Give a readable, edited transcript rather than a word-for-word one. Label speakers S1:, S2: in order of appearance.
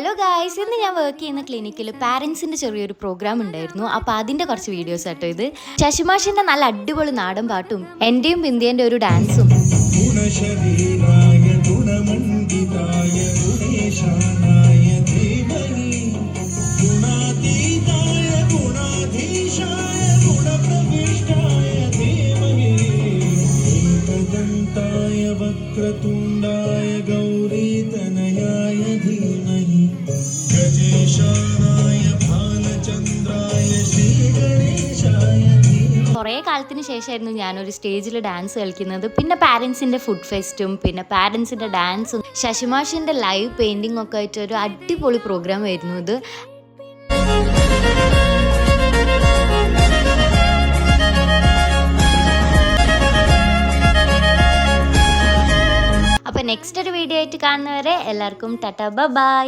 S1: Hello guys, ഇന്ന് ഞാൻ work ചെയ്യുന്ന ക്ലിനിക്കിൽ പാരൻസിൻ്റെ ചെറിയൊരു പ്രോഗ്രാം ഉണ്ടായിരുന്നു. അപ്പോൾ അതിൻ്റെ കുറച്ച് വീഡിയോസ് ആട്ടോ ഇത്. ശശിമാഷിൻ്റെ നല്ല അടിപൊളി നാടൻ പാട്ടും എൻ്റെയും ബിന്ദിയൻ്റെ ഒരു ഡാൻസും.
S2: വക്രതുണ്ടായ ഗൗരീതനയായ ധീമഹി ഗജേശാനായ ഭാലചന്ദ്രായ ശ്രീഗണേശായ
S1: കുറേ കാലത്തിന് ശേഷമായിരുന്നു ഞാനൊരു സ്റ്റേജിൽ ഡാൻസ് കളിക്കുന്നത്. പിന്നെ പാരൻസിൻ്റെ ഫുഡ് ഫെസ്റ്റും പിന്നെ പാരൻസിൻ്റെ ഡാൻസും ശശിമാഷിൻ്റെ ലൈവ് പെയിൻറ്റിങ്ങും ഒക്കെ ആയിട്ട് ഒരു അടിപൊളി പ്രോഗ്രാം ആയിരുന്നു ഇത്. അപ്പോൾ നെക്സ്റ്റ് ഒരു വീഡിയോ ആയിട്ട് കാണുന്നവരെ എല്ലാവർക്കും ടാറ്റാ ബൈ.